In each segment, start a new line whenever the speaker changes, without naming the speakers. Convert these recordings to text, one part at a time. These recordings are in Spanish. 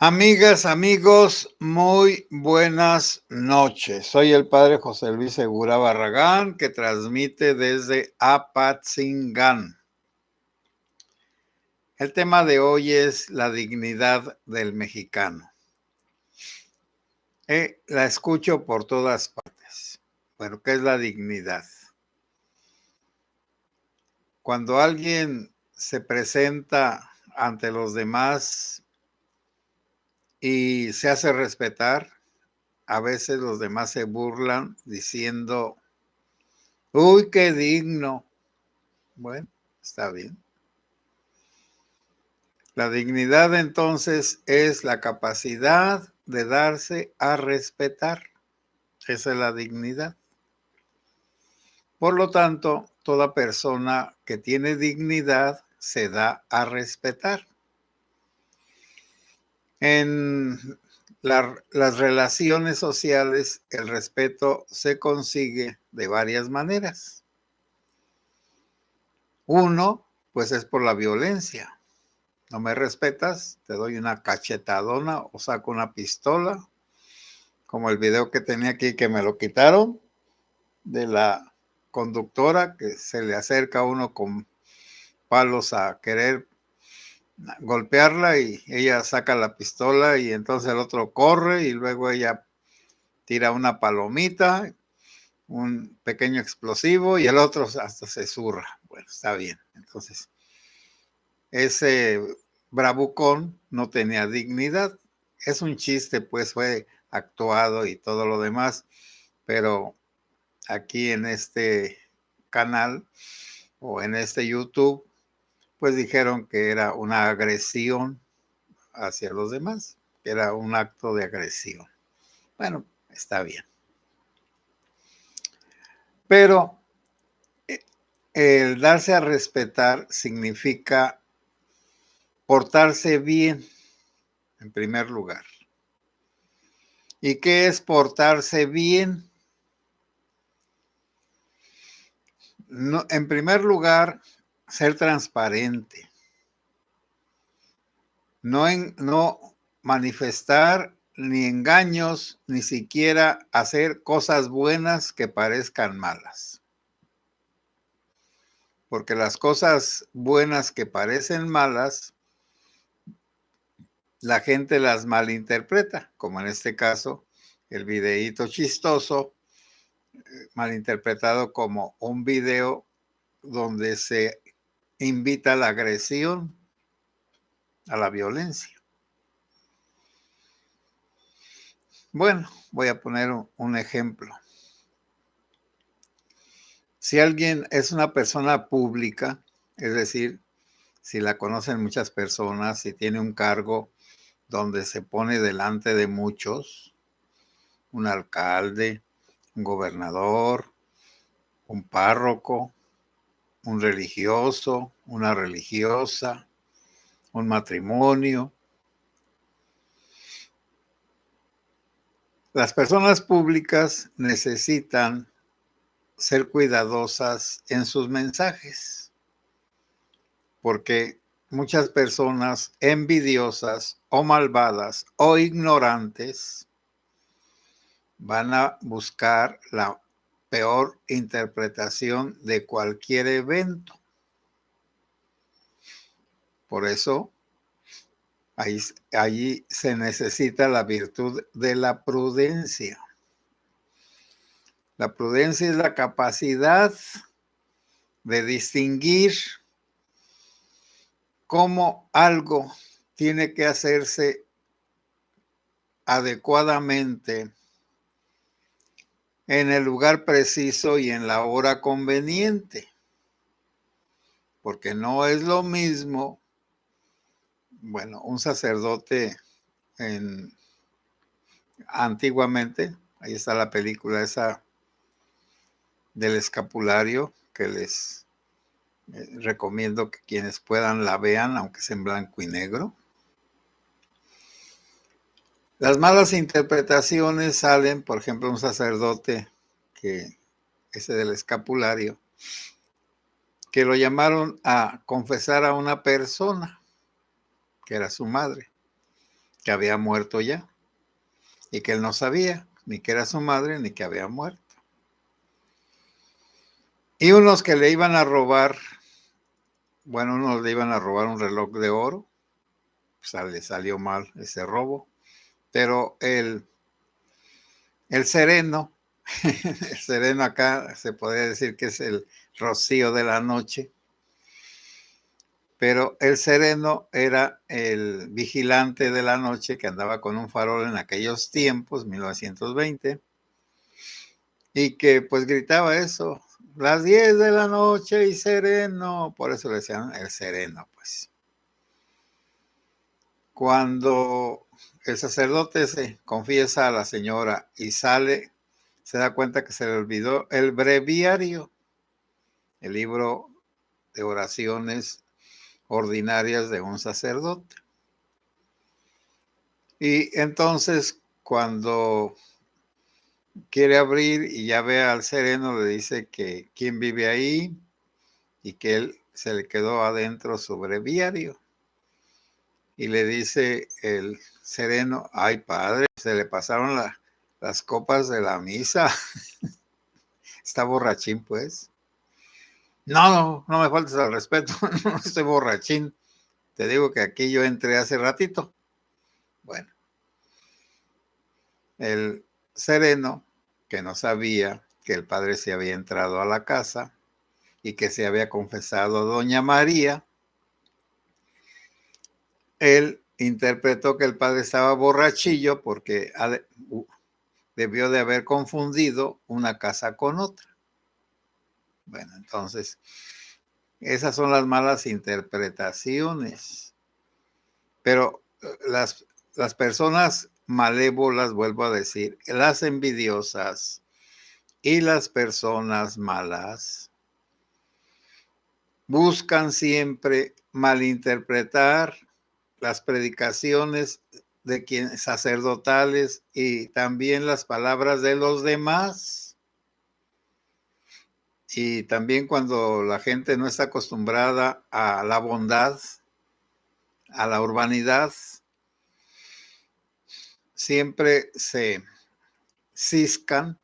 Amigas, amigos, muy buenas noches. Soy el padre José Luis Segura Barragán, que transmite desde Apatzingán. El tema de hoy es la dignidad del mexicano. La escucho por todas partes. Bueno, ¿qué es la dignidad? Cuando alguien se presenta ante los demás y se hace respetar, a veces los demás se burlan diciendo: uy, qué digno. Bueno, está bien. La dignidad entonces es la capacidad de darse a respetar. Esa es la dignidad. Por lo tanto, toda persona que tiene dignidad se da a respetar. En las relaciones sociales, el respeto se consigue de varias maneras. Uno, pues es por la violencia. No me respetas, te doy una cachetadona o saco una pistola, como el video que tenía aquí que me lo quitaron, de la conductora que se le acerca a uno con palos a querer golpearla y ella saca la pistola y entonces el otro corre y luego ella tira una palomita, un pequeño explosivo y el otro hasta se zurra. Bueno, está bien. Entonces, ese bravucón no tenía dignidad. Es un chiste, pues fue actuado y todo lo demás, pero aquí en este canal o en este YouTube, pues dijeron que era una agresión hacia los demás, que era un acto de agresión. Bueno, está bien. Pero el darse a respetar significa portarse bien, en primer lugar. ¿Y qué es portarse bien? No, en primer lugar, ser transparente. No manifestar ni engaños, ni siquiera hacer cosas buenas que parezcan malas. Porque las cosas buenas que parecen malas, la gente las malinterpreta, como en este caso, el videíto chistoso, malinterpretado como un video donde se invita a la agresión, a la violencia. Bueno, voy a poner un ejemplo. Si alguien es una persona pública, es decir, si la conocen muchas personas, si tiene un cargo donde se pone delante de muchos, un alcalde, un gobernador, un párroco, un religioso, una religiosa, un matrimonio. Las personas públicas necesitan ser cuidadosas en sus mensajes, porque muchas personas envidiosas o malvadas o ignorantes van a buscar la peor interpretación de cualquier evento. Por eso, allí se necesita la virtud de la prudencia. La prudencia es la capacidad de distinguir cómo algo tiene que hacerse adecuadamente en el lugar preciso y en la hora conveniente. Porque no es lo mismo, bueno, un sacerdote antiguamente, ahí está la película esa del escapulario, que les recomiendo que quienes puedan la vean, aunque sea en blanco y negro. Las malas interpretaciones salen, por ejemplo, un sacerdote, que ese del escapulario, que lo llamaron a confesar a una persona, que era su madre. que había muerto ya y que él no sabía ni que era su madre ni que había muerto. Y unos que le iban a robar, bueno, unos le iban a robar un reloj de oro, pues le salió mal ese robo, pero el sereno, el sereno acá se podría decir que es el rocío de la noche, pero el sereno era el vigilante de la noche que andaba con un farol en aquellos tiempos, 1920, y que pues gritaba eso, las 10 de la noche y sereno, por eso le decían el sereno, pues. Cuando el sacerdote se confiesa a la señora y sale, se da cuenta que se le olvidó el breviario, el libro de oraciones ordinarias de un sacerdote. Y entonces, cuando quiere abrir y ya ve al sereno, le dice que quién vive ahí y que él se le quedó adentro su breviario. Y le dice el sereno, ay padre, se le pasaron las copas de la misa. Está borrachín, pues. No me faltes al respeto, no estoy borrachín. Te digo que aquí yo entré hace ratito. Bueno, el sereno, que no sabía que el padre se había entrado a la casa y que se había confesado a doña María, él interpretó que el padre estaba borrachillo porque debió de haber confundido una casa con otra. Bueno, entonces, esas son las malas interpretaciones. Pero las personas malévolas, vuelvo a decir, las envidiosas y las personas malas buscan siempre malinterpretar las predicaciones de quienes sacerdotales y también las palabras de los demás. Y también cuando la gente no está acostumbrada a la bondad, a la urbanidad, siempre se ciscan.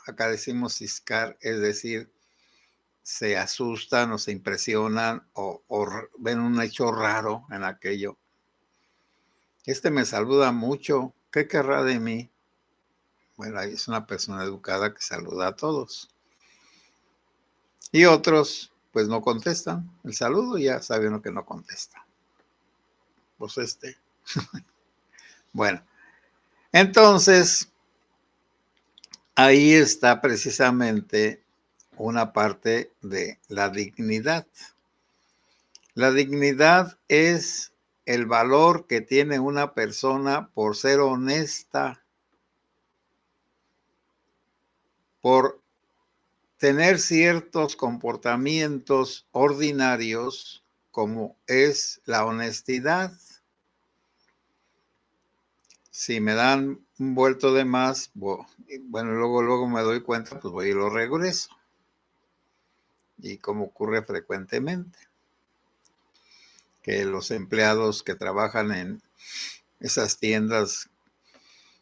Acá decimos ciscar, es decir, se asustan o se impresionan o ven un hecho raro en aquello. Este me saluda mucho, ¿qué querrá de mí? Bueno, ahí es una persona educada que saluda a todos. Y otros, pues no contestan el saludo, ya sabe uno que no contesta. Pues Bueno, entonces, ahí está precisamente una parte de la dignidad. La dignidad es el valor que tiene una persona por ser honesta, por tener ciertos comportamientos ordinarios como es la honestidad. Si me dan un vuelto de más, bueno, luego me doy cuenta, pues voy y lo regreso. Y como ocurre frecuentemente, que los empleados que trabajan en esas tiendas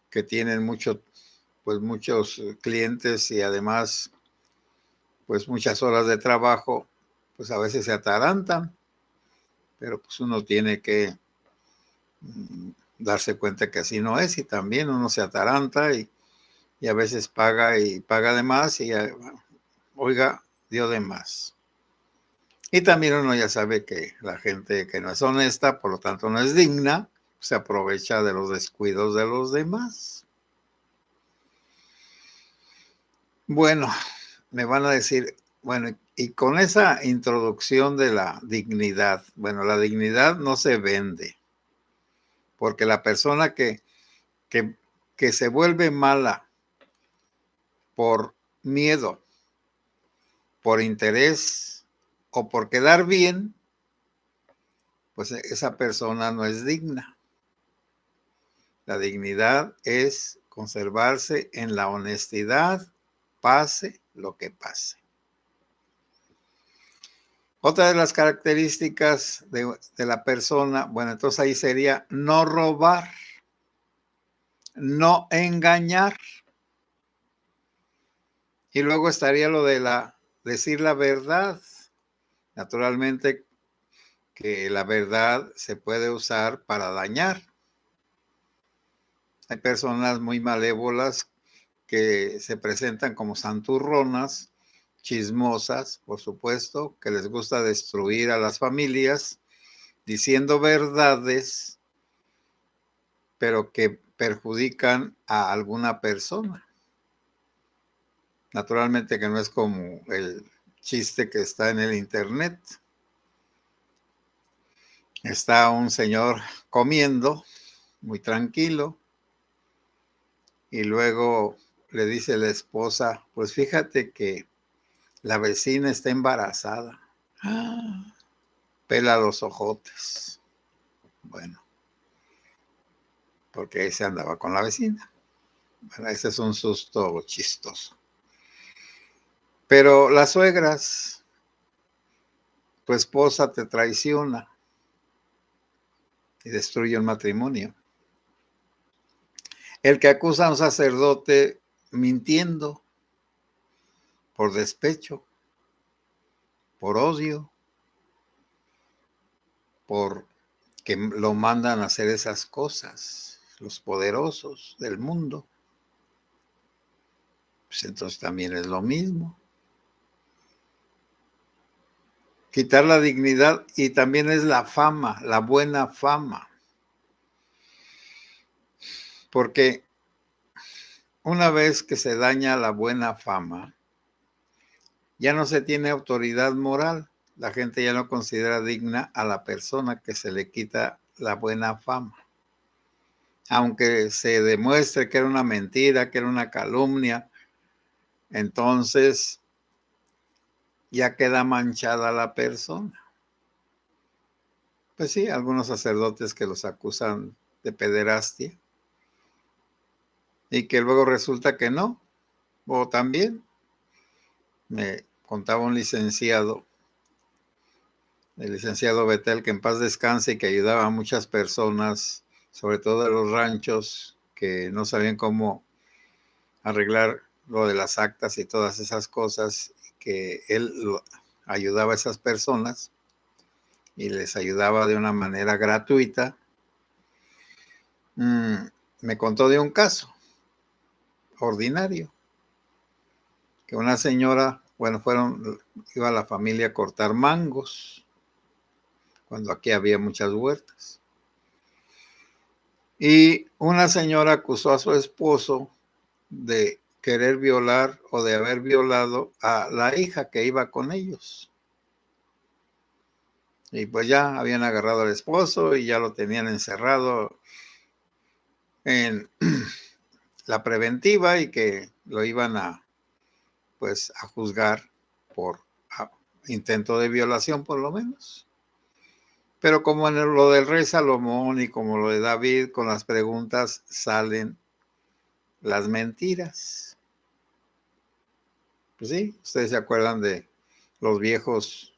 que tienen muchos clientes y además pues muchas horas de trabajo, pues a veces se atarantan, pero pues uno tiene que darse cuenta que así no es y también uno se ataranta y a veces paga y paga de más y oiga, dio de más. Y también uno ya sabe que la gente que no es honesta, por lo tanto no es digna, se aprovecha de los descuidos de los demás. Bueno, me van a decir, bueno, y con esa introducción de la dignidad, bueno, la dignidad no se vende, porque la persona que se vuelve mala por miedo, por interés o por quedar bien, pues esa persona no es digna. La dignidad es conservarse en la honestidad, pase lo que pase. Otra de las características de la persona, bueno, entonces ahí sería no robar. no engañar. Y luego estaría lo de decir la verdad. Naturalmente que la verdad se puede usar para dañar. Hay personas muy malévolas que se presentan como santurronas, chismosas, por supuesto, que les gusta destruir a las familias, diciendo verdades, pero que perjudican a alguna persona. Naturalmente que no es como el chiste que está en el internet. Está un señor comiendo, muy tranquilo, y luego le dice la esposa, pues fíjate que la vecina está embarazada. Pela los ojotes. Bueno, porque se andaba con la vecina. Bueno, ese es un susto chistoso. Pero las suegras, tu esposa te traiciona y destruye un matrimonio. El que acusa a un sacerdote mintiendo por despecho, por odio, por que lo mandan a hacer esas cosas, los poderosos del mundo, pues entonces también es lo mismo. Quitar la dignidad y también es la fama, la buena fama. Porque una vez que se daña la buena fama, ya no se tiene autoridad moral. La gente ya no considera digna a la persona que se le quita la buena fama. Aunque se demuestre que era una mentira, que era una calumnia, entonces ya queda manchada la persona. Pues sí, algunos sacerdotes que los acusan de pederastia y que luego resulta que no. O también me contaba un licenciado, el licenciado Betel, que en paz descanse y que ayudaba a muchas personas, sobre todo de los ranchos, que no sabían cómo arreglar lo de las actas y todas esas cosas, que él ayudaba a esas personas y les ayudaba de una manera gratuita. Me contó de un caso ordinario, que una señora, bueno, iba la familia a cortar mangos, cuando aquí había muchas huertas. Y una señora acusó a su esposo de querer violar o de haber violado a la hija que iba con ellos. Y pues ya habían agarrado al esposo y ya lo tenían encerrado en la preventiva y que lo iban pues a juzgar por intento de violación por lo menos. Pero como en lo del rey Salomón y como lo de David, con las preguntas salen las mentiras. Pues sí, ustedes se acuerdan de los viejos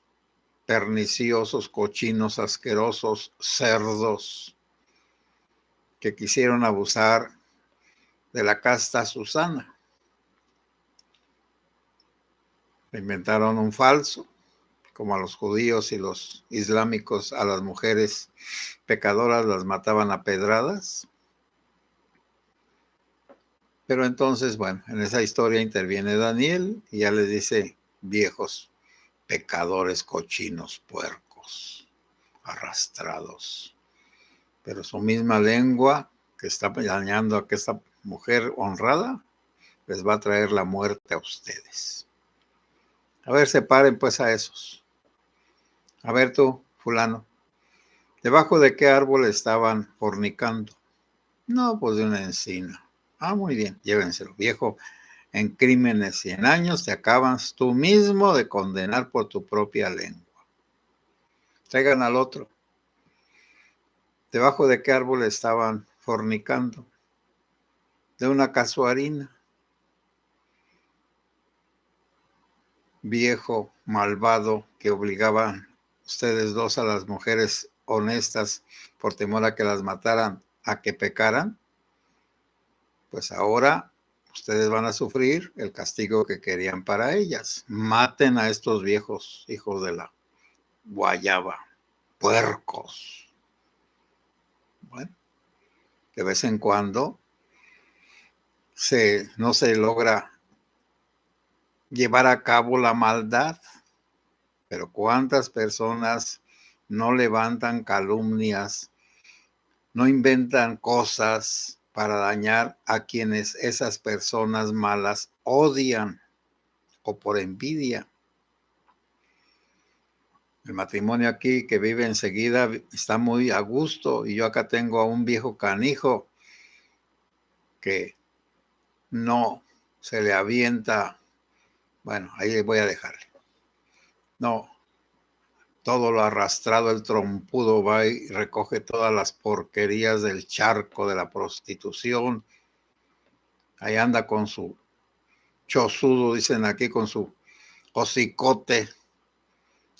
perniciosos, cochinos, asquerosos, cerdos que quisieron abusar de la casta Susana. Inventaron un falso, como a los judíos y los islámicos, a las mujeres pecadoras las mataban a pedradas. Pero entonces, bueno, en esa historia interviene Daniel y ya les dice, viejos pecadores, cochinos, puercos, arrastrados. Pero su misma lengua que está dañando a esta mujer honrada, les va a traer la muerte a ustedes. A ver, separen pues a esos. A ver tú, fulano, ¿debajo de qué árbol estaban fornicando? No, pues de una encina. Ah, muy bien, llévenselo, viejo. En crímenes 100 años te acabas tú mismo de condenar por tu propia lengua. Traigan al otro. ¿Debajo de qué árbol estaban fornicando? De una casuarina. Viejo malvado que obligaban ustedes dos a las mujeres honestas por temor a que las mataran, a que pecaran. Pues ahora ustedes van a sufrir el castigo que querían para ellas. Maten a estos viejos hijos de la guayaba, puercos. Bueno, de vez en cuando no se logra llevar a cabo la maldad, pero ¿cuántas personas no levantan calumnias, no inventan cosas para dañar a quienes esas personas malas odian o por envidia? El matrimonio aquí que vive enseguida está muy a gusto y yo acá tengo a un viejo canijo que no se le avienta. Bueno, ahí voy a dejarle. No, todo lo arrastrado, el trompudo va y recoge todas las porquerías del charco de la prostitución. Ahí anda con su chozudo, dicen aquí, con su hocicote,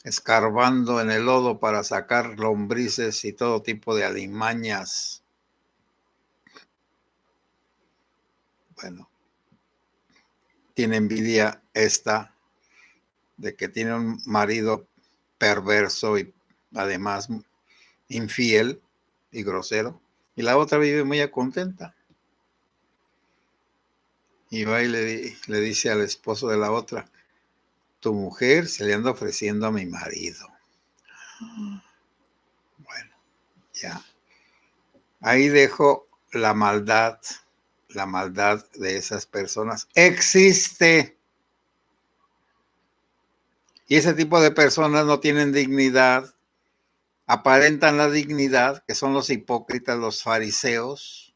escarbando en el lodo para sacar lombrices y todo tipo de alimañas. Bueno, tiene envidia esta de que tiene un marido perverso y además infiel y grosero. Y la otra vive muy contenta. Y va y le dice al esposo de la otra, tu mujer se le anda ofreciendo a mi marido. Bueno, ya. Ahí dejo la maldad de esas personas. Existe. Y ese tipo de personas no tienen dignidad, aparentan la dignidad, que son los hipócritas, los fariseos.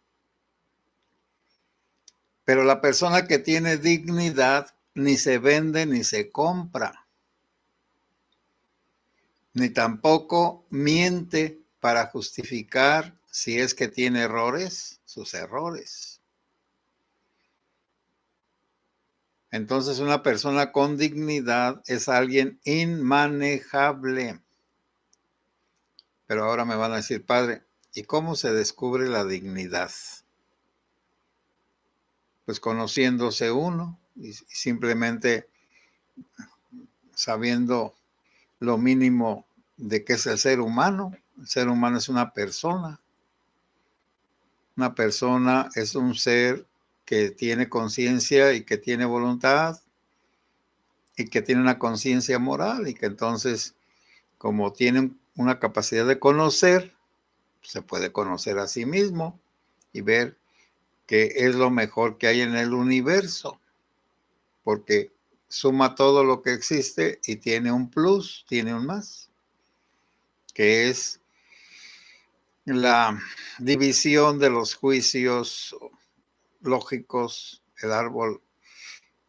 Pero la persona que tiene dignidad ni se vende ni se compra, ni tampoco miente para justificar, si es que tiene errores, sus errores. Entonces una persona con dignidad es alguien inmanejable. Pero ahora me van a decir, padre, ¿y cómo se descubre la dignidad? Pues conociéndose uno y simplemente sabiendo lo mínimo de qué es el ser humano. El ser humano es una persona. Una persona es un ser que tiene conciencia y que tiene voluntad y que tiene una conciencia moral y que entonces, como tiene una capacidad de conocer, se puede conocer a sí mismo y ver que es lo mejor que hay en el universo, porque suma todo lo que existe y tiene un plus, tiene un más, que es la división de los juicios lógicos, el árbol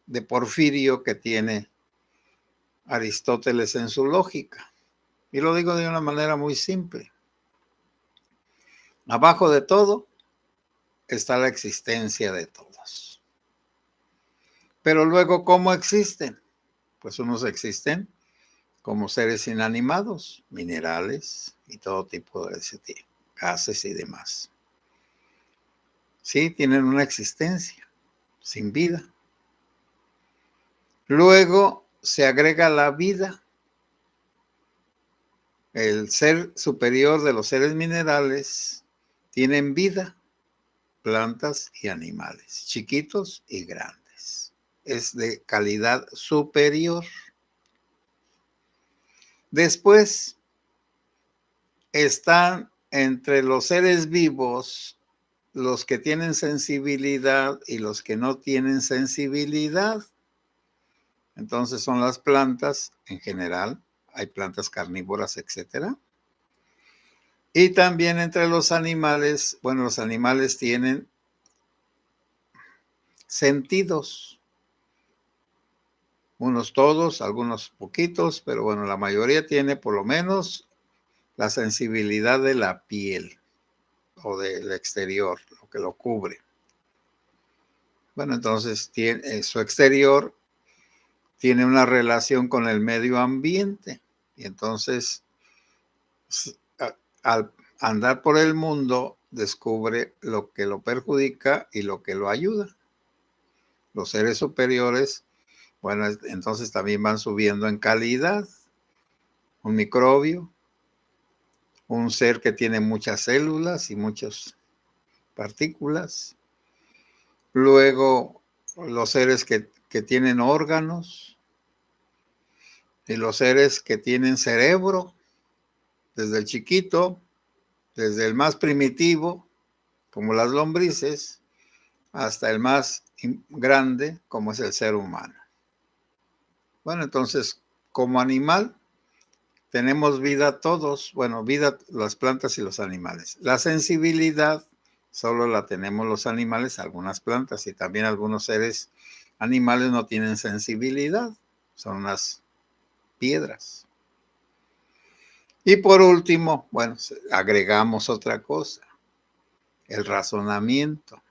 de Porfirio que tiene Aristóteles en su lógica. Y lo digo de una manera muy simple. Abajo de todo está la existencia de todos. Pero luego, ¿cómo existen? Pues unos existen como seres inanimados, minerales y todo tipo de ese tipo, gases y demás. Sí, tienen una existencia sin vida. Luego se agrega la vida. El ser superior de los seres minerales tienen vida, plantas y animales, chiquitos y grandes. Es de calidad superior. Después están entre los seres vivos los que tienen sensibilidad y los que no tienen sensibilidad. Entonces son las plantas en general, hay plantas carnívoras, etcétera. Y también entre los animales, bueno, los animales tienen sentidos, unos todos, algunos poquitos, pero bueno, la mayoría tiene por lo menos la sensibilidad de la piel o del exterior, lo que lo cubre. Bueno, entonces su exterior tiene una relación con el medio ambiente y entonces al andar por el mundo descubre lo que lo perjudica y lo que lo ayuda. Los seres superiores, bueno, entonces también van subiendo en calidad. Un microbio, un ser que tiene muchas células y muchas partículas. Luego, los seres que tienen órganos y los seres que tienen cerebro, desde el chiquito, desde el más primitivo, como las lombrices, hasta el más grande, como es el ser humano. Bueno, entonces, como animal, tenemos vida todos, bueno, vida las plantas y los animales. La sensibilidad solo la tenemos los animales, algunas plantas y también algunos seres animales no tienen sensibilidad, son unas piedras. Y por último, bueno, agregamos otra cosa, el razonamiento.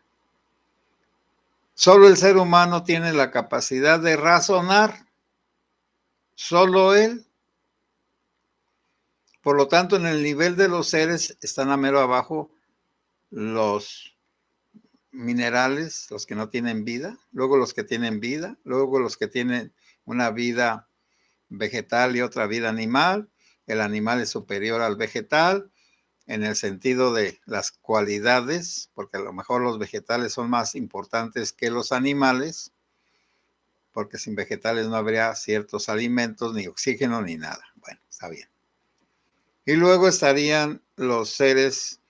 Solo el ser humano tiene la capacidad de razonar, solo él. Por lo tanto, en el nivel de los seres están a mero abajo los minerales, los que no tienen vida, luego los que tienen vida, luego los que tienen una vida vegetal y otra vida animal. El animal es superior al vegetal en el sentido de las cualidades, porque a lo mejor los vegetales son más importantes que los animales, porque sin vegetales no habría ciertos alimentos, ni oxígeno, ni nada. Bueno, está bien. Y luego estarían los seres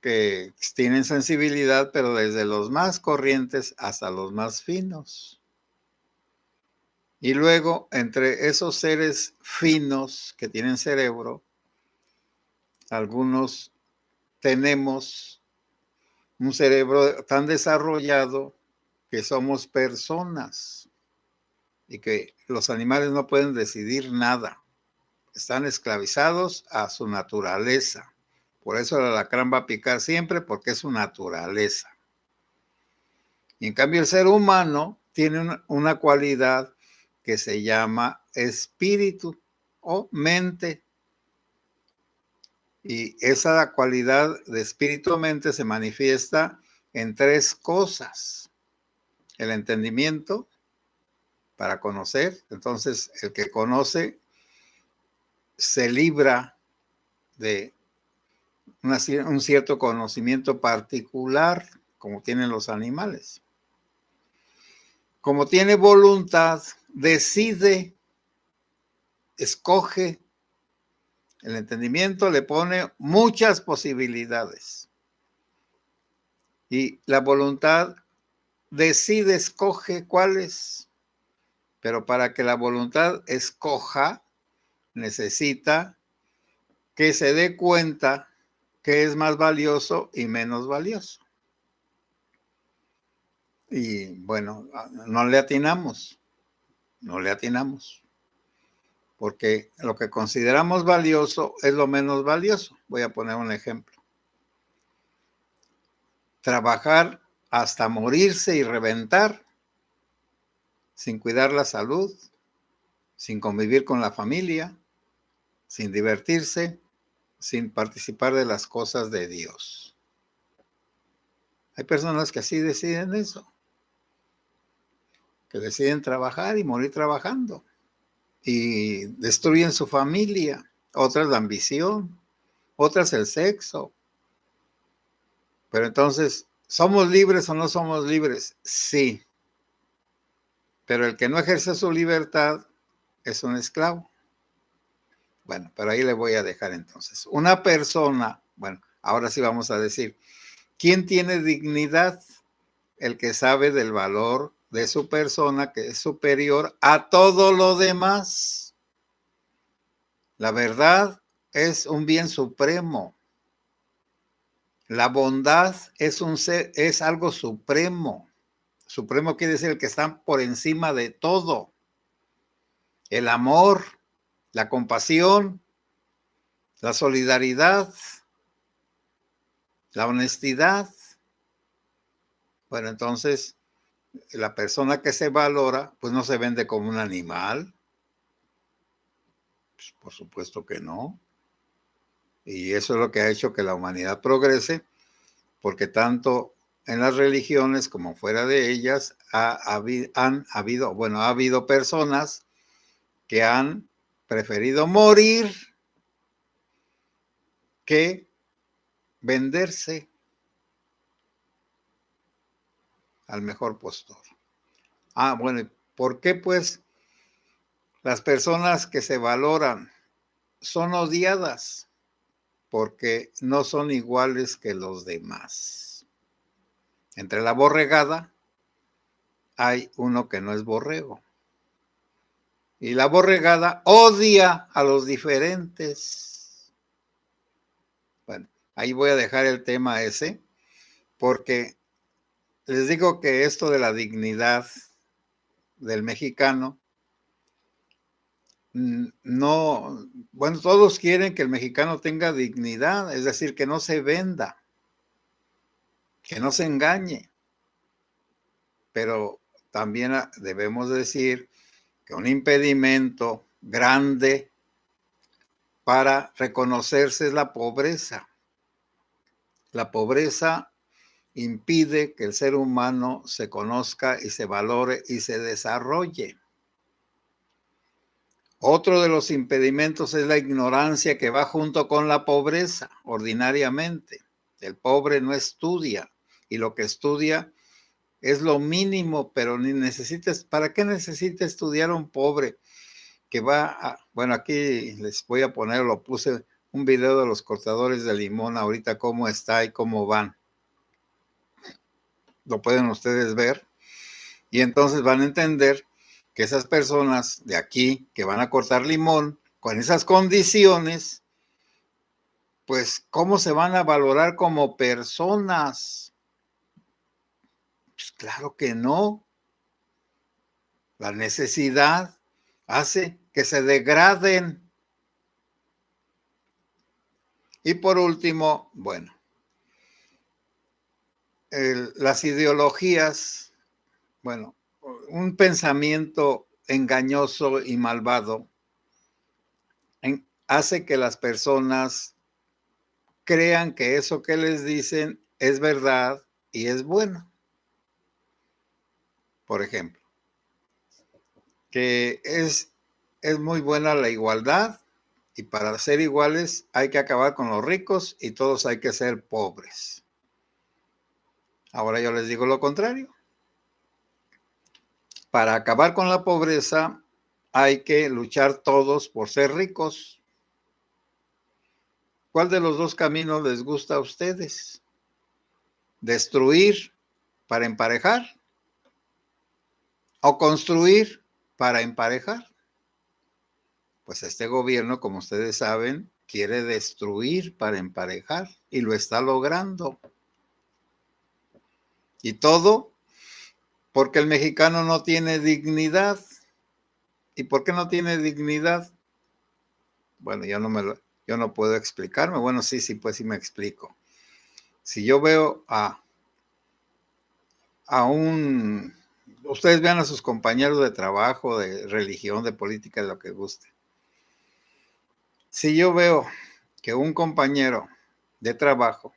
que tienen sensibilidad, pero desde los más corrientes hasta los más finos. Y luego, entre esos seres finos que tienen cerebro, algunos tenemos un cerebro tan desarrollado que somos personas y que los animales no pueden decidir nada. Están esclavizados a su naturaleza. Por eso el alacrán va a picar siempre, porque es su naturaleza. Y en cambio el ser humano tiene una cualidad que se llama espíritu o mente. Y esa cualidad de espíritu o mente se manifiesta en tres cosas. El entendimiento para conocer. Entonces el que conoce se libra de un cierto conocimiento particular, como tienen los animales. Como tiene voluntad, decide, escoge. El entendimiento le pone muchas posibilidades. Y la voluntad decide, escoge cuáles. Pero para que la voluntad escoja, necesita que se dé cuenta que es más valioso y menos valioso. Y bueno, no le atinamos, porque lo que consideramos valioso es lo menos valioso. Voy a poner un ejemplo. Trabajar hasta morirse y reventar, sin cuidar la salud, sin convivir con la familia, sin divertirse, sin participar de las cosas de Dios. Hay personas que así deciden eso, que deciden trabajar y morir trabajando y destruyen su familia. Otras la ambición, otras el sexo. Pero entonces, ¿somos libres o no somos libres? Sí. Pero el que no ejerce su libertad es un esclavo. Bueno, pero ahí le voy a dejar entonces. Una persona, bueno, ahora sí vamos a decir, ¿quién tiene dignidad? El que sabe del valor de su persona, que es superior a todo lo demás. La verdad es un bien supremo. La bondad es es algo supremo. Supremo quiere decir el que está por encima de todo. El amor, la compasión, la solidaridad, la honestidad. Bueno, entonces, la persona que se valora, pues no se vende como un animal. Pues, por supuesto que no. Y eso es lo que ha hecho que la humanidad progrese, porque tanto en las religiones como fuera de ellas ha habido personas que han preferido morir que venderse al mejor postor. Bueno, ¿por qué pues las personas que se valoran son odiadas? Porque no son iguales que los demás. Entre la borregada hay uno que no es borrego. Y la borregada odia a los diferentes. Bueno, ahí voy a dejar el tema ese, porque les digo que esto de la dignidad del mexicano, no, bueno, todos quieren que el mexicano tenga dignidad, es decir, que no se venda, que no se engañe, pero también debemos decir que un impedimento grande para reconocerse es la pobreza. La pobreza impide que el ser humano se conozca y se valore y se desarrolle. Otro de los impedimentos es la ignorancia que va junto con la pobreza, ordinariamente. El pobre no estudia y lo que estudia es lo mínimo, pero ni necesitas, ¿para qué necesita estudiar un pobre que bueno, aquí les voy a poner, lo puse un video de los cortadores de limón ahorita, cómo está y cómo van. Lo pueden ustedes ver y entonces van a entender que esas personas de aquí que van a cortar limón con esas condiciones, pues ¿cómo se van a valorar como personas? Pues claro que no. La necesidad hace que se degraden. Y por último, bueno, las ideologías, bueno, un pensamiento engañoso y malvado hace que las personas crean que eso que les dicen es verdad y es bueno. Por ejemplo, que es muy buena la igualdad y para ser iguales hay que acabar con los ricos y todos hay que ser pobres. Ahora yo les digo lo contrario. Para acabar con la pobreza hay que luchar todos por ser ricos. ¿Cuál de los dos caminos les gusta a ustedes? ¿Destruir para emparejar o construir para emparejar? Pues este gobierno, como ustedes saben, quiere destruir para emparejar y lo está logrando. Y todo porque el mexicano no tiene dignidad. ¿Y por qué no tiene dignidad? Bueno, yo no puedo explicarme. Bueno, sí, pues sí me explico. Si yo veo ustedes vean a sus compañeros de trabajo, de religión, de política, de lo que guste. Si yo veo que un compañero de trabajo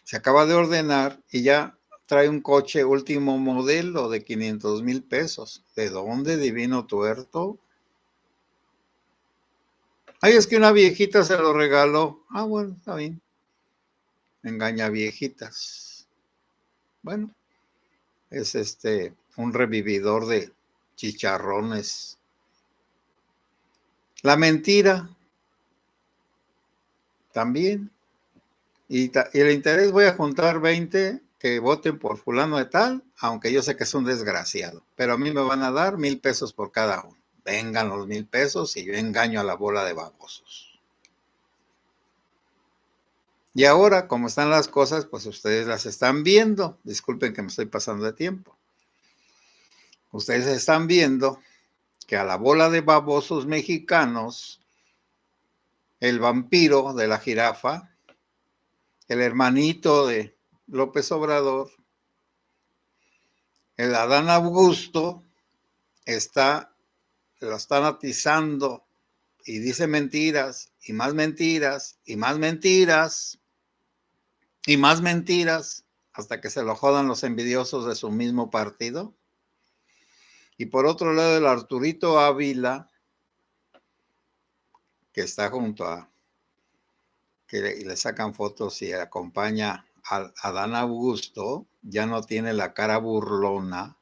se acaba de ordenar y ya trae un coche último modelo de 500,000 pesos, ¿de dónde, divino tuerto? Ay, es que una viejita se lo regaló. Bueno, está bien. Engaña viejitas. Bueno, es un revividor de chicharrones. La mentira también. Y el interés, voy a juntar 20 que voten por fulano de tal, aunque yo sé que es un desgraciado, pero a mí me van a dar 1,000 pesos por cada uno. Vengan los 1,000 pesos y yo engaño a la bola de babosos. Y ahora, como están las cosas, pues ustedes las están viendo. Disculpen que me estoy pasando de tiempo. Ustedes están viendo que a la bola de babosos mexicanos, el vampiro de la jirafa, el hermanito de López Obrador, el Adán Augusto, lo están atizando y dice mentiras, y más mentiras, y más mentiras, y más mentiras, hasta que se lo jodan los envidiosos de su mismo partido. Y por otro lado, el Arturito Ávila, que está junto a, que le sacan fotos y acompaña a Adán Augusto, ya no tiene la cara burlona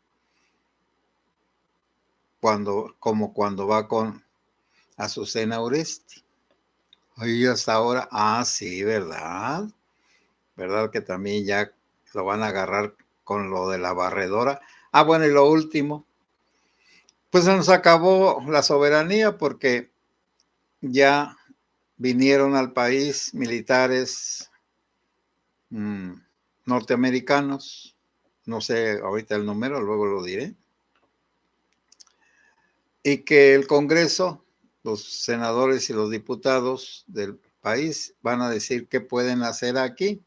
como cuando va con Azucena Oresti. Oye, hasta ahora, sí, ¿verdad? ¿Verdad que también ya lo van a agarrar con lo de la barredora? Bueno, y lo último, pues se nos acabó la soberanía porque ya vinieron al país militares norteamericanos, no sé ahorita el número, luego lo diré, y que el Congreso, los senadores y los diputados del país van a decir qué pueden hacer aquí.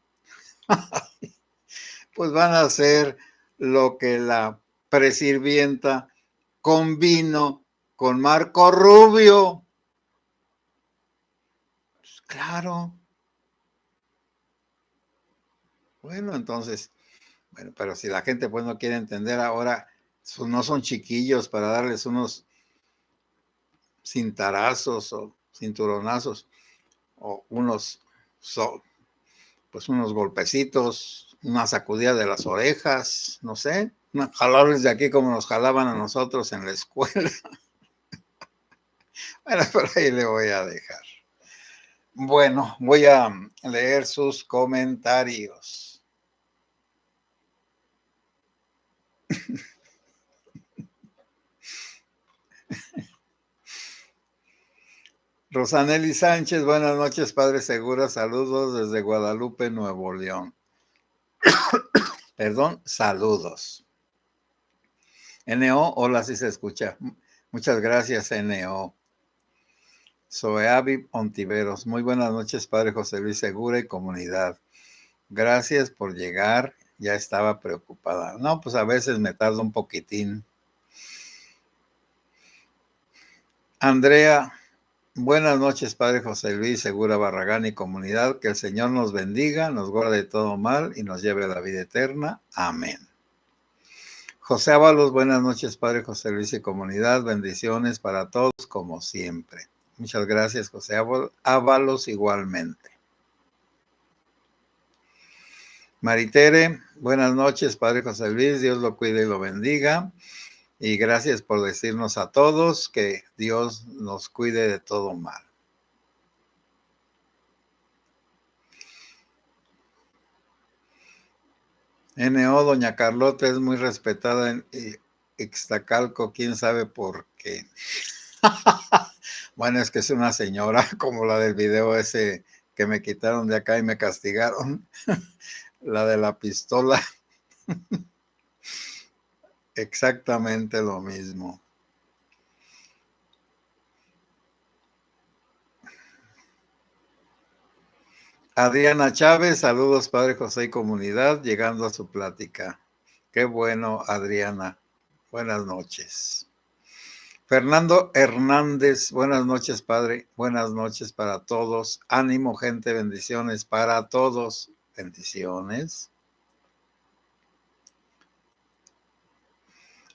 Pues van a hacer lo que la presirvienta convino con Marco Rubio. Pues claro. Bueno, entonces, bueno, pero si la gente pues no quiere entender ahora, no son chiquillos para darles unos cintarazos o cinturonazos o pues unos golpecitos, una sacudida de las orejas, no sé, jalarles de aquí como nos jalaban a nosotros en la escuela. Bueno, por ahí le voy a dejar. Bueno, voy a leer sus comentarios. Rosaneli Sánchez, buenas noches, Padre Segura, saludos desde Guadalupe, Nuevo León. Perdón, saludos. NO, hola, sí se escucha. Muchas gracias, NO. Soeavi Ontiveros, muy buenas noches, Padre José Luis Segura y comunidad. Gracias por llegar, ya estaba preocupada. No, pues a veces me tardo un poquitín. Andrea, buenas noches, Padre José Luis Segura Barragán y comunidad. Que el Señor nos bendiga, nos guarde de todo mal y nos lleve a la vida eterna. Amén. José Ábalos, buenas noches, Padre José Luis y comunidad. Bendiciones para todos, como siempre. Muchas gracias, José Ábalos, igualmente. Maritere, buenas noches, Padre José Luis. Dios lo cuide y lo bendiga. Y gracias por decirnos a todos que Dios nos cuide de todo mal. NO, doña Carlota es muy respetada en Ixtacalco, quién sabe por qué. Bueno, es que es una señora como la del video ese que me quitaron de acá y me castigaron. La de la pistola. Exactamente lo mismo. Adriana Chávez, saludos Padre José y comunidad, llegando a su plática. Qué bueno, Adriana. Buenas noches. Fernando Hernández, buenas noches, Padre. Buenas noches para todos. Ánimo, gente, bendiciones para todos. Bendiciones.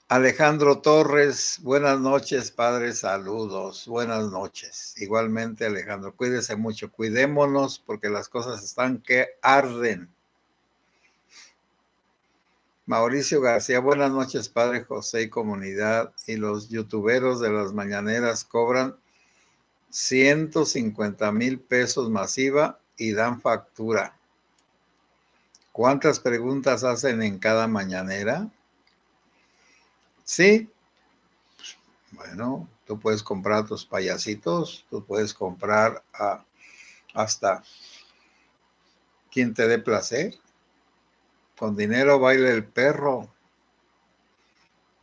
Alejandro Torres, buenas noches, Padre. Saludos. Buenas noches. Igualmente, Alejandro, cuídese mucho. Cuidémonos porque las cosas están que arden. Mauricio García, buenas noches, Padre José y comunidad. Y los youtuberos de las mañaneras cobran 150,000 pesos masiva y dan factura. ¿Cuántas preguntas hacen en cada mañanera? Sí. Bueno, tú puedes comprar tus payasitos, tú puedes comprar hasta quien te dé placer. Con dinero baila el perro.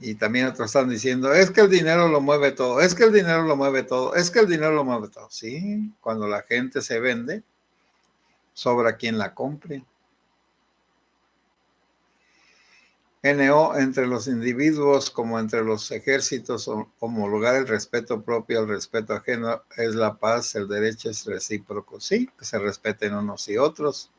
Y también otros están diciendo, es que el dinero lo mueve todo, es que el dinero lo mueve todo, es que el dinero lo mueve todo. Sí, cuando la gente se vende, sobra quien la compre. NO, entre los individuos como entre los ejércitos, homologar el respeto propio al respeto ajeno es la paz, el derecho es recíproco. Sí, que se respeten unos y otros.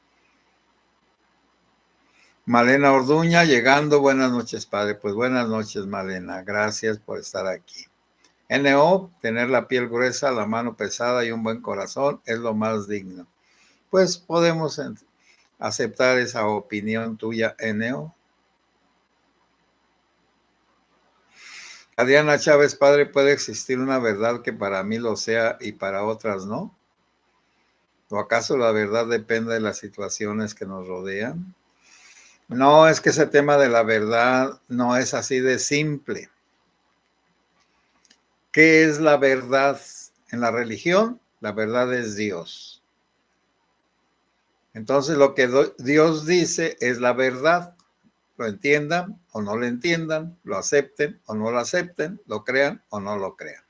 Malena Orduña, llegando. Buenas noches, padre. Pues buenas noches, Malena. Gracias por estar aquí. NO, tener la piel gruesa, la mano pesada y un buen corazón es lo más digno. Pues podemos aceptar esa opinión tuya, NO. Adriana Chávez, padre, ¿puede existir una verdad que para mí lo sea y para otras no? ¿O acaso la verdad depende de las situaciones que nos rodean? No, es que ese tema de la verdad no es así de simple. ¿Qué es la verdad? En la religión, la verdad es Dios. Entonces lo que Dios dice es la verdad. Lo entiendan o no lo entiendan, lo acepten o no lo acepten, lo crean o no lo crean.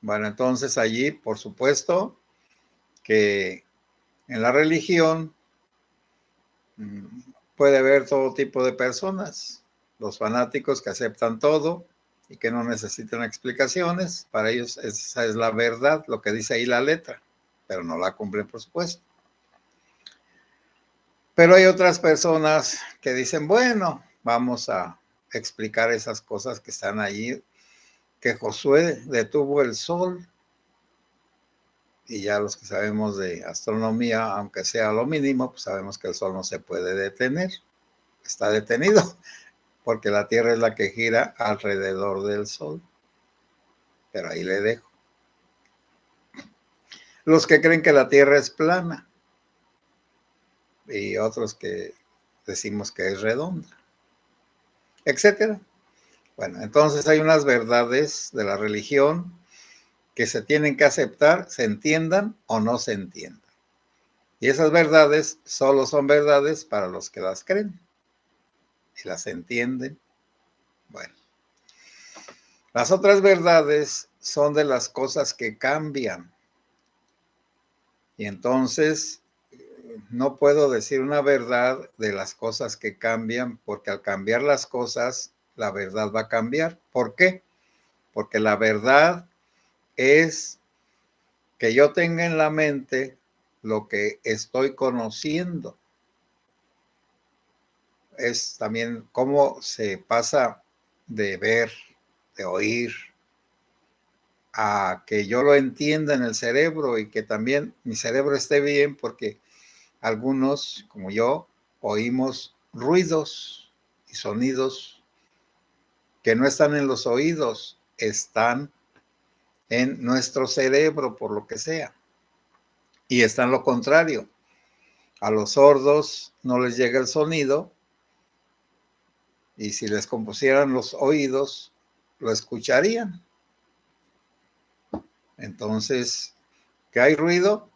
Bueno, entonces allí, por supuesto, que en la religión puede haber todo tipo de personas. Los fanáticos que aceptan todo y que no necesitan explicaciones, para ellos esa es la verdad, lo que dice ahí la letra, pero no la cumplen, por supuesto. Pero hay otras personas que dicen, bueno, vamos a explicar esas cosas que están allí, que Josué detuvo el sol, y ya los que sabemos de astronomía, aunque sea lo mínimo, pues sabemos que el sol no se puede detener, está detenido, porque la Tierra es la que gira alrededor del sol. Pero ahí le dejo. Los que creen que la Tierra es plana y otros que decimos que es redonda, etcétera. Bueno, entonces hay unas verdades de la religión que se tienen que aceptar, se entiendan o no se entiendan. Y esas verdades solo son verdades para los que las creen y las entienden. Bueno, las otras verdades son de las cosas que cambian. Y entonces no puedo decir una verdad de las cosas que cambian, porque al cambiar las cosas, la verdad va a cambiar. ¿Por qué? Porque la verdad es que yo tenga en la mente lo que estoy conociendo. Es también cómo se pasa de ver, de oír, a que yo lo entienda en el cerebro y que también mi cerebro esté bien, porque algunos, como yo, oímos ruidos y sonidos que no están en los oídos, están en nuestro cerebro, por lo que sea. Y está en lo contrario. A los sordos no les llega el sonido, y si les compusieran los oídos, lo escucharían. Entonces, ¿que hay ruido?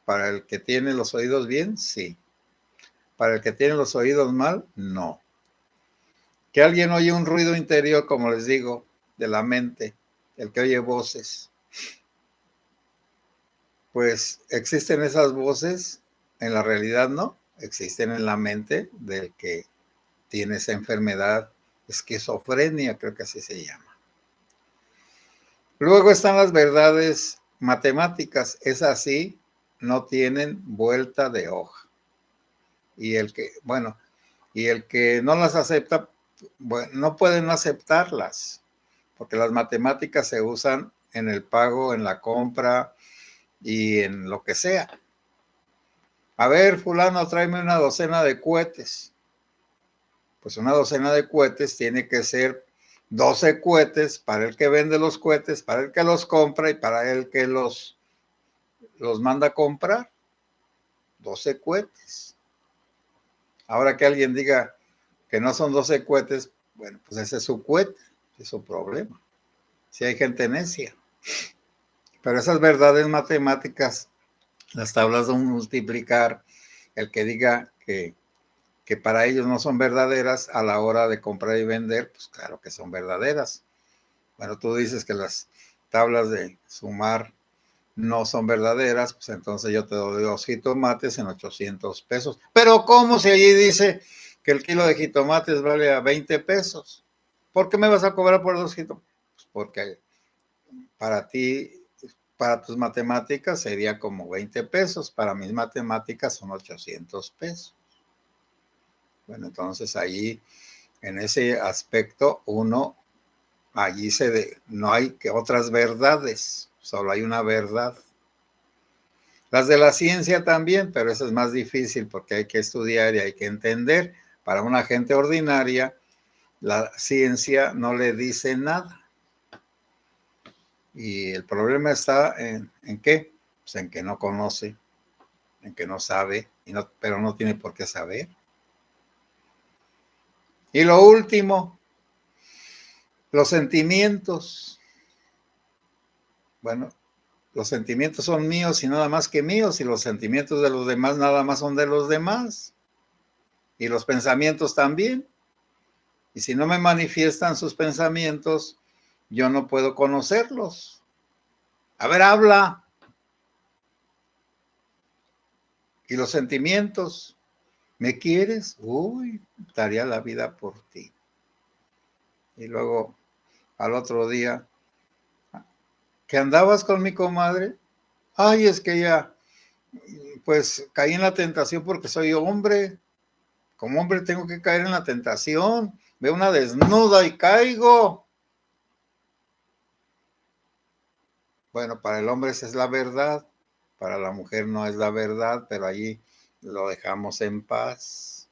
Para el que tiene los oídos bien, sí. Para el que tiene los oídos mal, no. Que alguien oye un ruido interior, como les digo, de la mente, el que oye voces. Pues existen esas voces, en la realidad no, existen en la mente del que tiene esa enfermedad, esquizofrenia, creo que así se llama. Luego están las verdades matemáticas, esas sí no tienen vuelta de hoja. Y el que, bueno, y el que no las acepta, bueno, no pueden aceptarlas, porque las matemáticas se usan en el pago, en la compra y en lo que sea. A ver, fulano, tráeme una docena de cohetes. Pues una docena de cohetes tiene que ser 12 cohetes para el que vende los cohetes, para el que los compra y para el que los manda a comprar. 12 cohetes. Ahora que alguien diga que no son 12 cohetes, bueno, pues ese es su cohete, es su problema. Si hay gente necia. Pero esas verdades matemáticas, las tablas de multiplicar, el que diga que para ellos no son verdaderas a la hora de comprar y vender, pues claro que son verdaderas. Bueno, tú dices que las tablas de sumar no son verdaderas, pues entonces yo te doy 2 jitomates en 800 pesos. Pero ¿cómo si allí dice que el kilo de jitomates vale a 20 pesos. ¿Por qué me vas a cobrar por 2 jitomates? Pues porque para ti, para tus matemáticas sería como 20 pesos, para mis matemáticas son 800 pesos. Bueno, entonces ahí, en ese aspecto, allí no hay que otras verdades, solo hay una verdad. Las de la ciencia también, pero eso es más difícil porque hay que estudiar y hay que entender. Para una gente ordinaria, la ciencia no le dice nada. Y el problema está ¿en qué? Pues en que no conoce, en que no sabe, pero no tiene por qué saber. Y lo último, los sentimientos. Bueno, los sentimientos son míos y nada más que míos, y los sentimientos de los demás nada más son de los demás. Y los pensamientos también. Y si no me manifiestan sus pensamientos, yo no puedo conocerlos. A ver, habla. Y los sentimientos, ¿me quieres? Uy, daría la vida por ti. Y luego, al otro día, ¿que andabas con mi comadre? Ay, es que ya, pues caí en la tentación porque soy hombre. Como hombre tengo que caer en la tentación. Veo una desnuda y caigo. Bueno, para el hombre esa es la verdad. Para la mujer no es la verdad, pero allí lo dejamos en paz.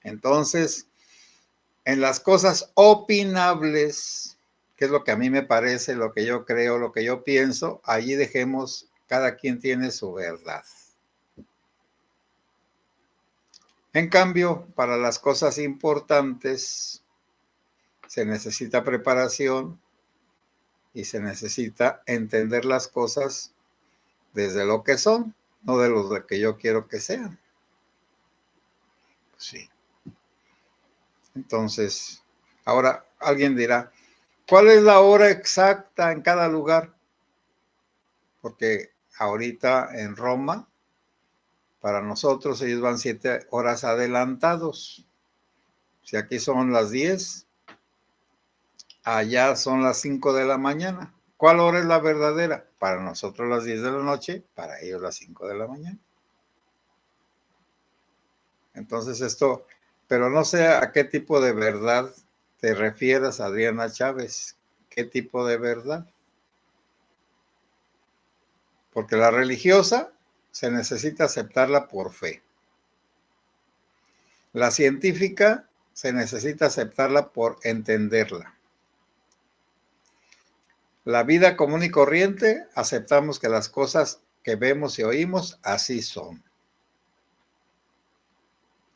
Entonces, en las cosas opinables, que es lo que a mí me parece, lo que yo creo, lo que yo pienso, allí dejemos, cada quien tiene su verdad. En cambio, para las cosas importantes se necesita preparación y se necesita entender las cosas desde lo que son, no de lo que yo quiero que sean. Sí. Entonces, ahora alguien dirá, ¿cuál es la hora exacta en cada lugar? Porque ahorita en Roma, para nosotros ellos van 7 horas adelantados. Si aquí son las 10, allá son las 5 de la mañana. ¿Cuál hora es la verdadera? Para nosotros las 10 de la noche, para ellos las 5 de la mañana. Entonces esto, pero no sé a qué tipo de verdad te refieras, Adriana Chávez. ¿Qué tipo de verdad? Porque la religiosa se necesita aceptarla por fe. La científica se necesita aceptarla por entenderla. La vida común y corriente, aceptamos que las cosas que vemos y oímos así son.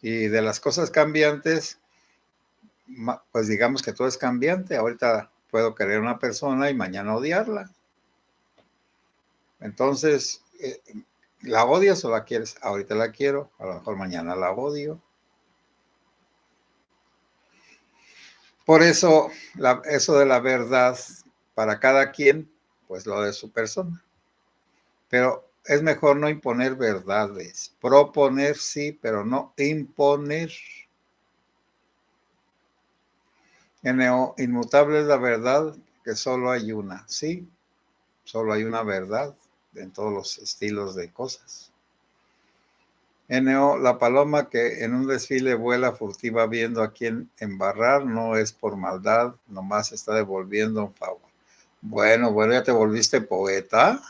Y de las cosas cambiantes, pues digamos que todo es cambiante. Ahorita puedo querer a una persona y mañana odiarla. Entonces, ¿la odias o la quieres? Ahorita la quiero, a lo mejor mañana la odio. Por eso, eso de la verdad para cada quien, pues lo de su persona. Pero es mejor no imponer verdades. Proponer sí, pero no imponer. Inmutable es la verdad, que solo hay una. Sí, solo hay una verdad en todos los estilos de cosas. La paloma que en un desfile vuela furtiva viendo a quién embarrar, no es por maldad, nomás está devolviendo un favor. Bueno, ya te volviste poeta.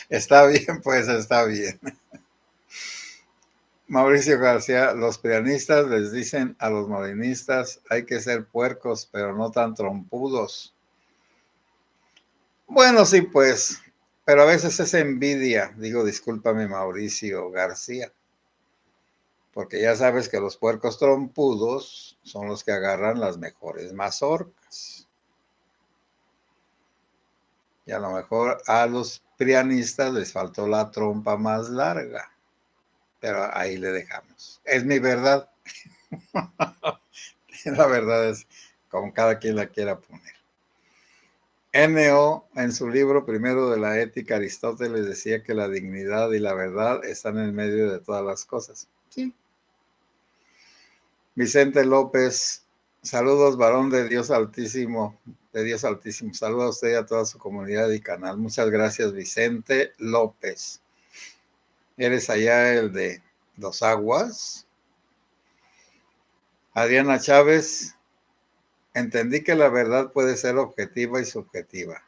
Está bien, pues está bien. Mauricio García, los pianistas les dicen a los marinistas, hay que ser puercos, pero no tan trompudos. Bueno, sí, pues, pero a veces es envidia. Digo, discúlpame, Mauricio García, porque ya sabes que los puercos trompudos son los que agarran las mejores mazorcas. Y a lo mejor a los pianistas les faltó la trompa más larga, pero ahí le dejamos. Es mi verdad. La verdad es como cada quien la quiera poner. N.O. en su libro Primero de la Ética, Aristóteles decía que la dignidad y la verdad están en medio de todas las cosas. Sí. Vicente López, saludos, varón de Dios Altísimo, de Dios Altísimo. Saludos a usted y a toda su comunidad y canal. Muchas gracias, Vicente López. ¿Eres allá el de Dos Aguas? Adriana Chávez, entendí que la verdad puede ser objetiva y subjetiva,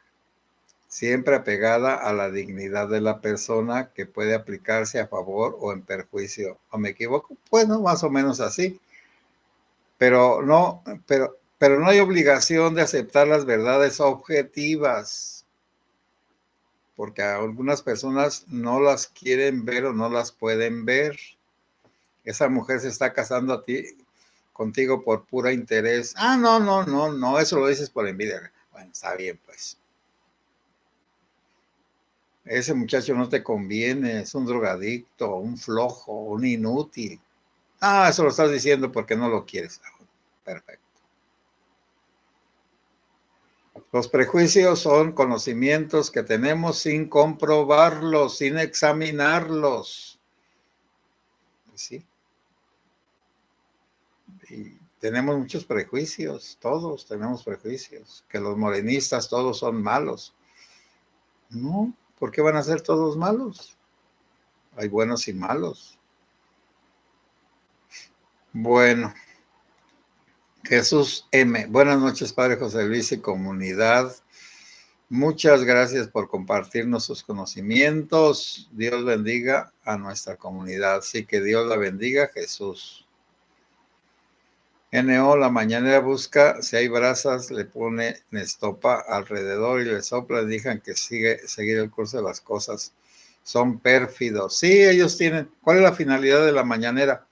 siempre apegada a la dignidad de la persona, que puede aplicarse a favor o en perjuicio. ¿O me equivoco? Bueno, más o menos así. Pero no hay obligación de aceptar las verdades objetivas, porque algunas personas no las quieren ver o no las pueden ver. Esa mujer se está casando contigo por pura interés. Ah, no, eso lo dices por envidia. Bueno, está bien, pues. Ese muchacho no te conviene, es un drogadicto, un flojo, un inútil. Ah, eso lo estás diciendo porque no lo quieres. Perfecto. Los prejuicios son conocimientos que tenemos sin comprobarlos, sin examinarlos. Sí. Y tenemos muchos prejuicios, todos tenemos prejuicios, que los morenistas todos son malos. No, ¿por qué van a ser todos malos? Hay buenos y malos. Bueno, Jesús M. Buenas noches, Padre José Luis y comunidad. Muchas gracias por compartirnos sus conocimientos. Dios bendiga a nuestra comunidad. Sí, que Dios la bendiga, Jesús. N.O. la mañanera busca, si hay brasas, le pone en estopa alrededor y le sopla, y digan que seguir el curso de las cosas. Son pérfidos. Sí, ellos tienen. ¿Cuál es la finalidad de la mañanera?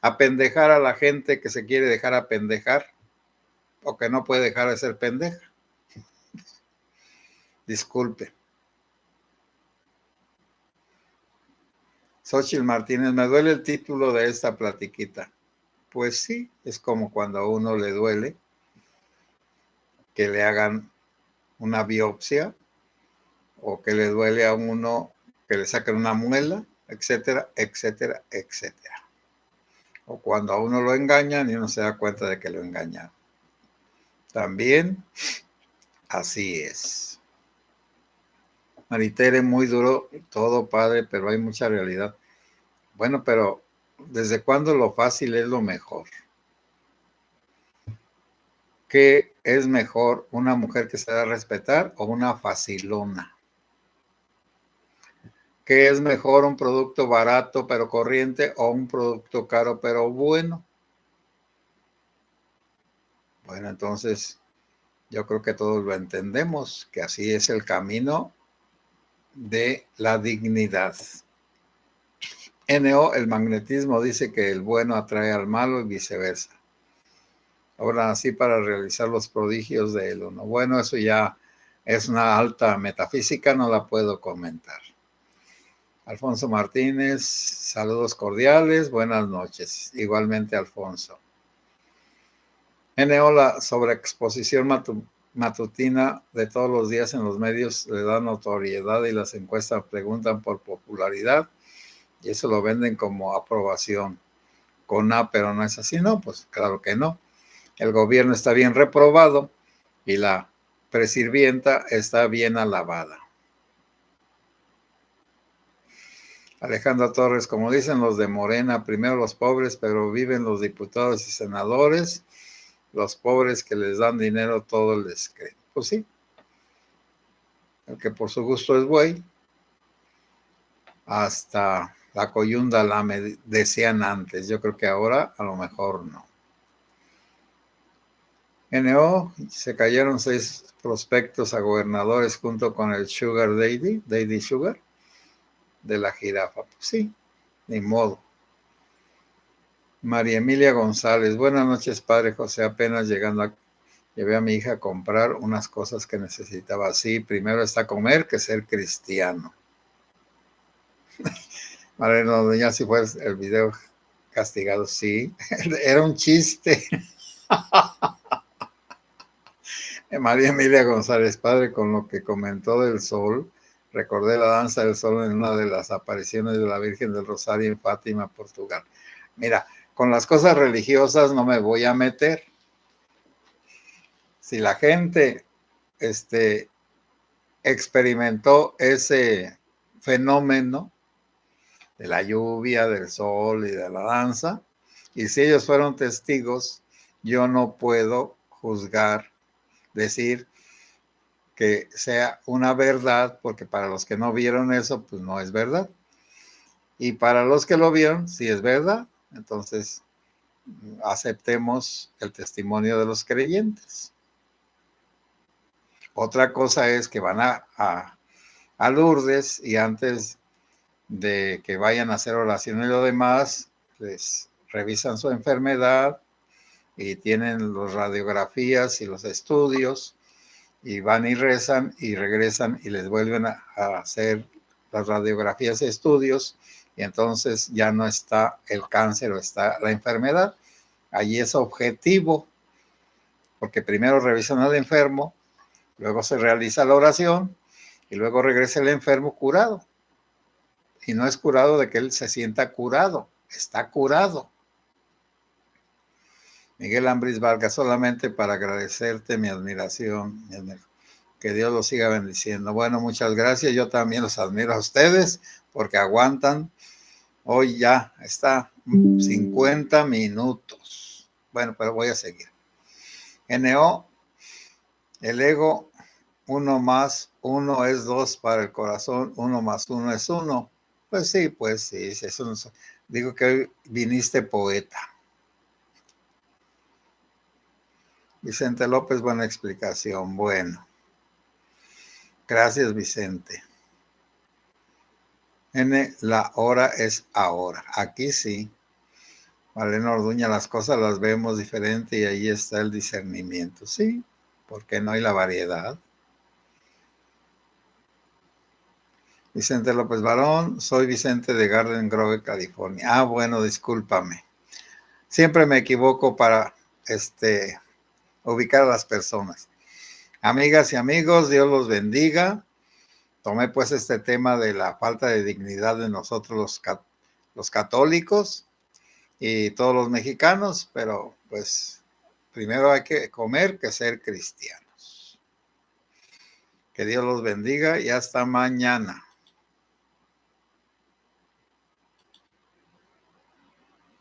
Apendejar a la gente que se quiere dejar apendejar o que no puede dejar de ser pendeja. Disculpe. Xochitl Martínez, me duele el título de esta platiquita. Pues sí, es como cuando a uno le duele que le hagan una biopsia o que le duele a uno que le saquen una muela, etcétera, etcétera, etcétera. O cuando a uno lo engañan y uno se da cuenta de que lo engañan. También así es. Maritere, muy duro todo, padre, pero hay mucha realidad. Bueno, pero ¿desde cuándo lo fácil es lo mejor? ¿Qué es mejor, una mujer que se da a respetar o una facilona? ¿Qué es mejor, un producto barato pero corriente o un producto caro pero bueno? Bueno, entonces yo creo que todos lo entendemos, que así es el camino de la dignidad. N.O. el magnetismo dice que el bueno atrae al malo y viceversa. Ahora, así para realizar los prodigios de él, ¿no? Bueno, eso ya es una alta metafísica, no la puedo comentar. Alfonso Martínez, saludos cordiales, buenas noches. Igualmente, Alfonso. N.O. la sobreexposición matutina de todos los días en los medios le da notoriedad y las encuestas preguntan por popularidad y eso lo venden como aprobación. Con A, pero no es así, ¿no? Pues claro que no. El gobierno está bien reprobado y la presirvienta está bien alabada. Alejandra Torres, como dicen los de Morena, primero los pobres, pero viven los diputados y senadores, los pobres que les dan dinero todo les creen. Pues sí, el que por su gusto es güey, hasta la coyunda la decían antes, yo creo que ahora a lo mejor no. N.O. se cayeron 6 prospectos a gobernadores junto con el Sugar Daddy Sugar, de la jirafa. Pues sí, ni modo. María Emilia González, buenas noches, padre José. Apenas llegando, llevé a mi hija a comprar unas cosas que necesitaba. Sí, primero está comer que ser cristiano. Madre, no, ya si fue el video castigado, sí. Era un chiste. María Emilia González, padre, con lo que comentó del sol, recordé la danza del sol en una de las apariciones de la Virgen del Rosario en Fátima, Portugal. Mira, con las cosas religiosas no me voy a meter. Si la gente experimentó ese fenómeno de la lluvia, del sol y de la danza, y si ellos fueron testigos, yo no puedo juzgar, decir que sea una verdad, porque para los que no vieron eso, pues no es verdad. Y para los que lo vieron, sí es verdad. Entonces, aceptemos el testimonio de los creyentes. Otra cosa es que van a Lourdes y antes de que vayan a hacer oración y lo demás, les revisan su enfermedad y tienen las radiografías y los estudios y van y rezan y regresan y les vuelven a hacer las radiografías y estudios y entonces ya no está el cáncer o está la enfermedad. Allí es objetivo porque primero revisan al enfermo, luego se realiza la oración y luego regresa el enfermo curado. Y no es curado de que él se sienta curado, está curado. Miguel Ambris Vargas, solamente para agradecerte mi admiración, que Dios los siga bendiciendo. Bueno, muchas gracias, yo también los admiro a ustedes porque aguantan. Hoy ya está 50 minutos. Bueno, pero voy a seguir. NO, el ego, 1 más 1 es 2 para el corazón, 1 más 1 es 1. Pues sí, eso, digo que hoy viniste poeta. Vicente López, buena explicación. Bueno, gracias Vicente. N, la hora es ahora. Aquí sí. Malena Orduña, las cosas las vemos diferente y ahí está el discernimiento. Sí, porque no hay la variedad. Vicente López Barón, soy Vicente de Garden Grove, California. Ah, bueno, discúlpame. Siempre me equivoco para ubicar a las personas. Amigas y amigos, Dios los bendiga. Tomé pues este tema de la falta de dignidad de nosotros los católicos y todos los mexicanos, pero pues primero hay que comer que ser cristianos. Que Dios los bendiga y hasta mañana.